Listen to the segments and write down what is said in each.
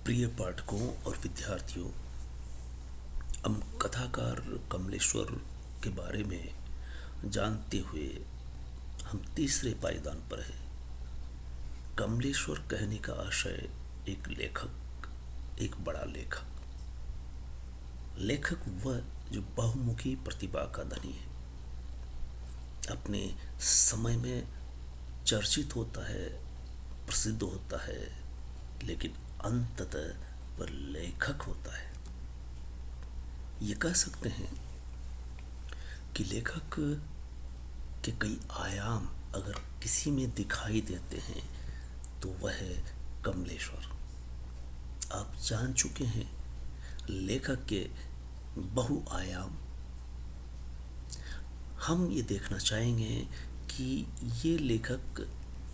प्रिय पाठकों और विद्यार्थियों, हम कथाकार कमलेश्वर के बारे में जानते हुए हम तीसरे पायदान पर हैं। कमलेश्वर कहने का आशय एक लेखक, एक बड़ा लेखक वह जो बहुमुखी प्रतिभा का धनी है, अपने समय में चर्चित होता है, प्रसिद्ध होता है, लेकिन अंततः वह लेखक होता है। ये कह सकते हैं कि लेखक के कई आयाम अगर किसी में दिखाई देते हैं तो वह है कमलेश्वर। आप जान चुके हैं लेखक के बहुआयाम। हम ये देखना चाहेंगे कि ये लेखक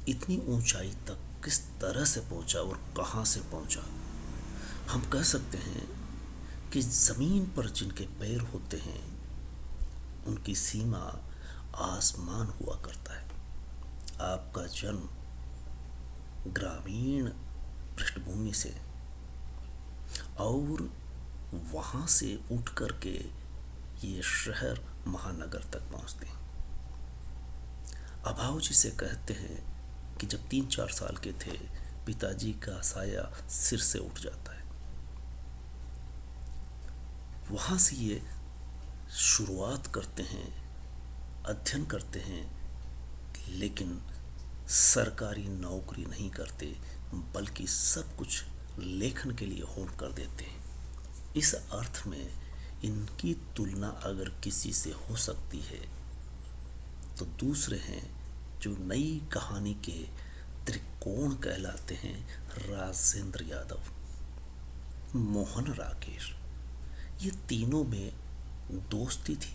इतनी ऊंचाई तक किस तरह से पहुंचा और कहां से पहुंचा। हम कह सकते हैं कि जमीन पर जिनके पैर होते हैं उनकी सीमा आसमान हुआ करता है। आपका जन्म ग्रामीण पृष्ठभूमि से और वहां से उठ करके ये शहर महानगर तक पहुंचते हैं। अभाव जिसे कहते हैं कि जब 3-4 साल के थे पिताजी का साया सिर से उठ जाता है। वहां से ये शुरुआत करते हैं, अध्ययन करते हैं, लेकिन सरकारी नौकरी नहीं करते, बल्कि सब कुछ लेखन के लिए होल्ड कर देते हैं। इस अर्थ में इनकी तुलना अगर किसी से हो सकती है तो दूसरे हैं जो नई कहानी के त्रिकोण कहलाते हैं, राजेंद्र यादव, मोहन राकेश। ये तीनों में दोस्ती थी,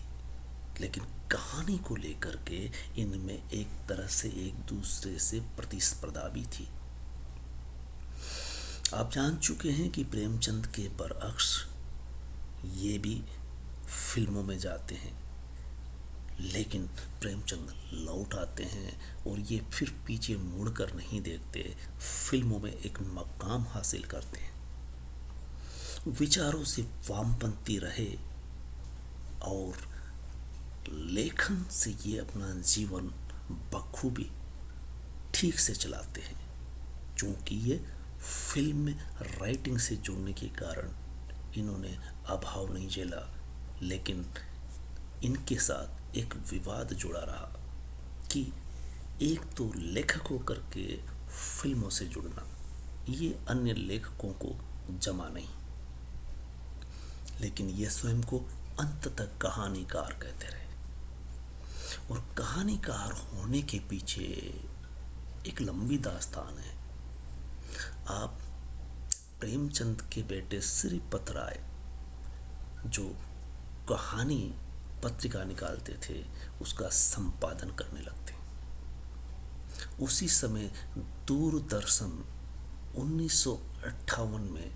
लेकिन कहानी को लेकर के इनमें एक तरह से एक दूसरे से प्रतिस्पर्धा भी थी। आप जान चुके हैं कि प्रेमचंद के बरअक्स ये भी फिल्मों में जाते हैं, लेकिन प्रेमचंद लौट आते हैं और ये फिर पीछे मुड़कर नहीं देखते, फिल्मों में एक मकाम हासिल करते हैं। विचारों से वामपंथी रहे और लेखन से ये अपना जीवन बखूबी ठीक से चलाते हैं। क्योंकि ये फिल्म में राइटिंग से जुड़ने के कारण इन्होंने अभाव नहीं झेला, लेकिन इनके साथ एक विवाद जुड़ा रहा कि एक तो लेखक होकर के फिल्मों से जुड़ना ये अन्य लेखकों को जमा नहीं, लेकिन ये स्वयं को अंत तक कहानीकार कहते रहे। और कहानीकार होने के पीछे एक लंबी दास्तान है। आप प्रेमचंद के बेटे श्रीपत राय जो कहानी पत्रिका निकालते थे उसका संपादन करने लगते। उसी समय दूरदर्शन 1958 में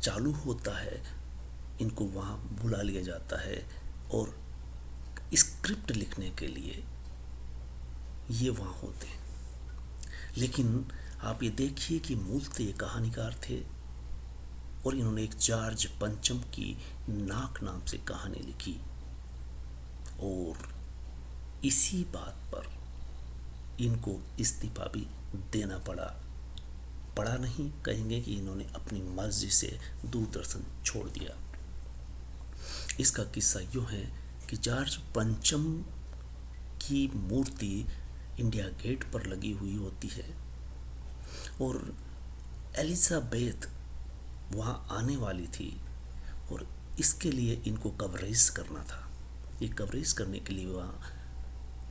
चालू होता है, इनको वहाँ बुला लिया जाता है और स्क्रिप्ट लिखने के लिए ये वहाँ होते हैं। लेकिन आप ये देखिए कि मूलतः ये कहानीकार थे और इन्होंने एक जॉर्ज पंचम की नाक नाम से कहानी लिखी और इसी बात पर इनको इस्तीफा भी देना पड़ा नहीं कहेंगे कि इन्होंने अपनी मर्जी से दूरदर्शन छोड़ दिया। इसका किस्सा यूँ है कि जॉर्ज पंचम की मूर्ति इंडिया गेट पर लगी हुई होती है और एलिजाबेथ वहाँ आने वाली थी और इसके लिए इनको कवरेज करना था। ये कवरेज करने के लिए वहाँ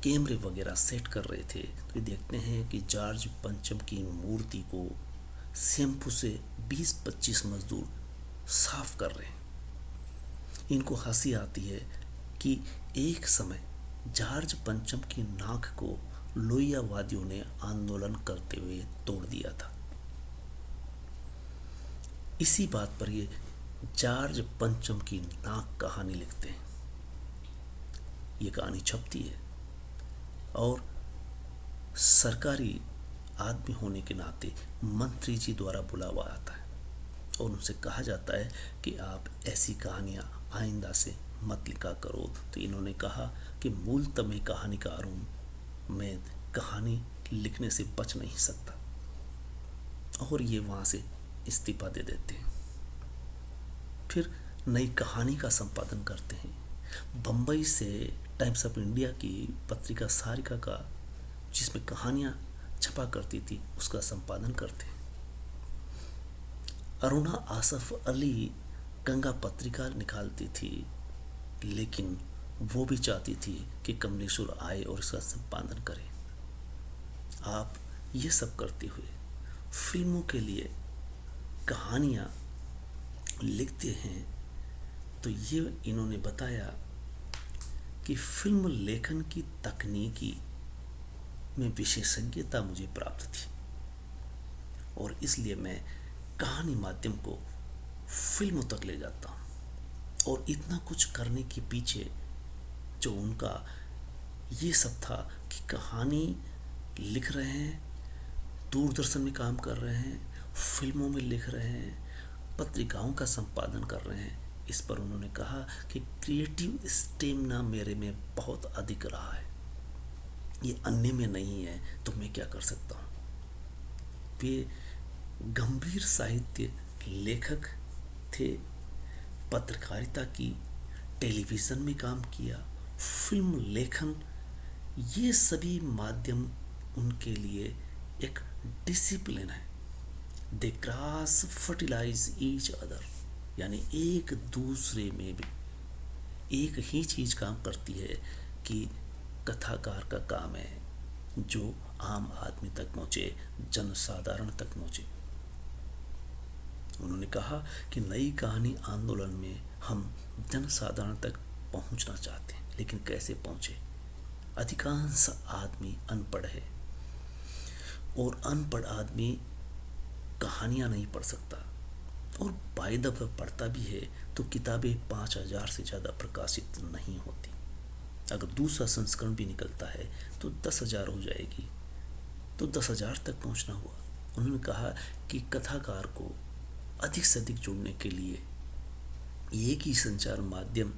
कैमरे वगैरह सेट कर रहे थे। तो ये देखते हैं कि जॉर्ज पंचम की मूर्ति को शैम्पू से 20-25 मजदूर साफ कर रहे हैं। इनको हंसी आती है कि एक समय जॉर्ज पंचम की नाक को लोहियावादियों ने आंदोलन करते हुए तोड़ दिया था। इसी बात पर ये जॉर्ज पंचम की नाक कहानी लिखते हैं। ये कहानी छपती है और सरकारी आदमी होने के नाते मंत्री जी द्वारा बुलावा आता है और उनसे कहा जाता है कि आप ऐसी कहानियाँ आइंदा से मत लिखा करो। तो इन्होंने कहा कि मूलतः मैं कहानीकार हूँ, मैं कहानी लिखने से बच नहीं सकता, और ये वहाँ से इस्तीफा दे देते हैं। फिर नई कहानी का संपादन करते हैं। बम्बई से टाइम्स ऑफ इंडिया की पत्रिका सारिका का, जिसमें कहानियाँ छपा करती थी, उसका संपादन करते हैं। अरुणा आसफ अली गंगा पत्रिका निकालती थी, लेकिन वो भी चाहती थी कि कमलेश्वर आए और इसका संपादन करे। आप ये सब करते हुए फिल्मों के लिए कहानियाँ लिखते हैं। तो ये इन्होंने बताया कि फिल्म लेखन की तकनीकी में विशेषज्ञता मुझे प्राप्त थी और इसलिए मैं कहानी माध्यम को फिल्मों तक ले जाता हूँ। और इतना कुछ करने के पीछे जो उनका ये सब था कि कहानी लिख रहे हैं, दूरदर्शन में काम कर रहे हैं, फिल्मों में लिख रहे हैं, पत्रिकाओं का संपादन कर रहे हैं। इस पर उन्होंने कहा कि क्रिएटिव स्टेमिना मेरे में बहुत अधिक रहा है, ये अन्य में नहीं है, तो मैं क्या कर सकता हूँ। वे गंभीर साहित्य लेखक थे, पत्रकारिता की, टेलीविज़न में काम किया, फिल्म लेखन, ये सभी माध्यम उनके लिए एक डिसिप्लिन है। They cross fertilise each other, यानी एक दूसरे में भी एक ही चीज़ काम करती है कि कथाकार का काम है जो आम आदमी तक पहुँचे, जनसाधारण तक पहुँचे। उन्होंने कहा कि नई कहानी आंदोलन में हम जनसाधारण तक पहुंचना चाहते हैं, लेकिन कैसे पहुंचे। अधिकांश आदमी अनपढ़ है और अनपढ़ आदमी कहानियां नहीं पढ़ सकता, और बाय द वे पढ़ता भी है तो किताबें 5000 से ज़्यादा प्रकाशित नहीं होती। अगर दूसरा संस्करण भी निकलता है तो 10,000 हो जाएगी, तो 10,000 तक पहुंचना हुआ। उन्होंने कहा कि कथाकार को अधिक से अधिक जुड़ने के लिए एक ही संचार माध्यम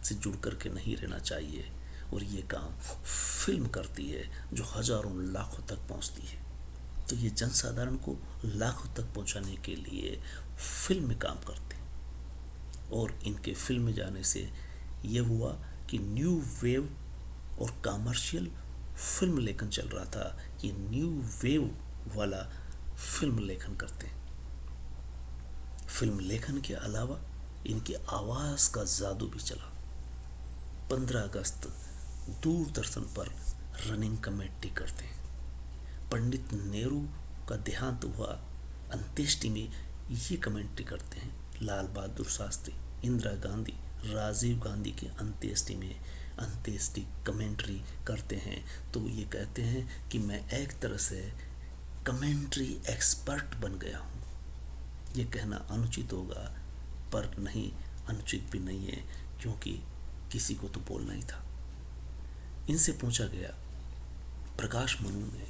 से जुड़ करके नहीं रहना चाहिए, और ये काम फिल्म करती है जो हजारों लाखों तक पहुंचती है। तो ये जनसाधारण को लाखों तक पहुंचाने के लिए फिल्म में काम करते हैं, और इनके फिल्म में जाने से ये हुआ कि न्यू वेव और कमर्शियल फिल्म लेखन चल रहा था। ये न्यू वेव वाला फिल्म लेखन करते हैं। फिल्म लेखन के अलावा इनकी आवाज़ का जादू भी चला। 15 अगस्त दूरदर्शन पर रनिंग कमेंट्री करते हैं। पंडित नेहरू का देहांत हुआ, अंत्येष्टि में ये कमेंट्री करते हैं। लाल बहादुर शास्त्री, इंदिरा गांधी, राजीव गांधी के अंत्येष्टि में अंत्येष्टि कमेंट्री करते हैं। तो ये कहते हैं कि मैं एक तरह से कमेंट्री एक्सपर्ट बन गया हूँ। ये कहना अनुचित होगा, पर नहीं, अनुचित भी नहीं है, क्योंकि किसी को तो बोलना ही था। इनसे पूछा गया, प्रकाश मनु ने,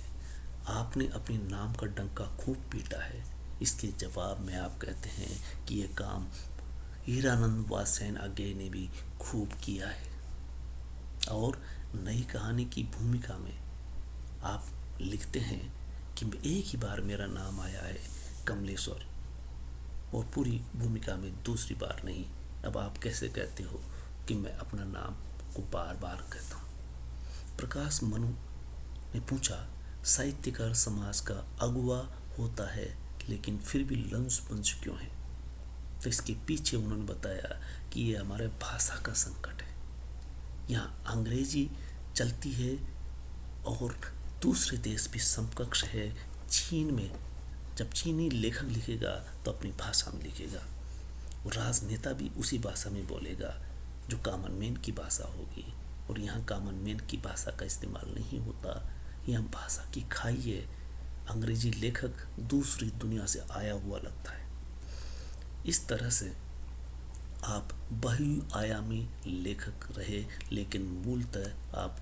आपने अपने नाम का डंका खूब पीटा है, इसके जवाब में आप कहते हैं कि ये काम हीरानंद वासेन आगे ने भी खूब किया है। और नई कहानी की भूमिका में आप लिखते हैं कि एक ही बार मेरा नाम आया है कमलेश्वर, और पूरी भूमिका में दूसरी बार नहीं। अब आप कैसे कहते हो कि मैं अपना नाम को बार बार कहता हूँ। प्रकाश मनु ने पूछा, साहित्यकार समाज का अगुवा होता है, लेकिन फिर भी लंच क्यों है। तो इसके पीछे उन्होंने बताया कि ये हमारे भाषा का संकट है। यहाँ अंग्रेजी चलती है और दूसरे देश भी समकक्ष है। चीन में जब चीनी लेखक लिखेगा तो अपनी भाषा में लिखेगा, और राजनेता भी उसी भाषा में बोलेगा जो कॉमन मैन की भाषा होगी, और यहाँ कॉमन मैन की भाषा का इस्तेमाल नहीं होता। यहाँ भाषा की खाई है। अंग्रेजी लेखक दूसरी दुनिया से आया हुआ लगता है। इस तरह से आप बहुआयामी लेखक रहे, लेकिन मूलतः आप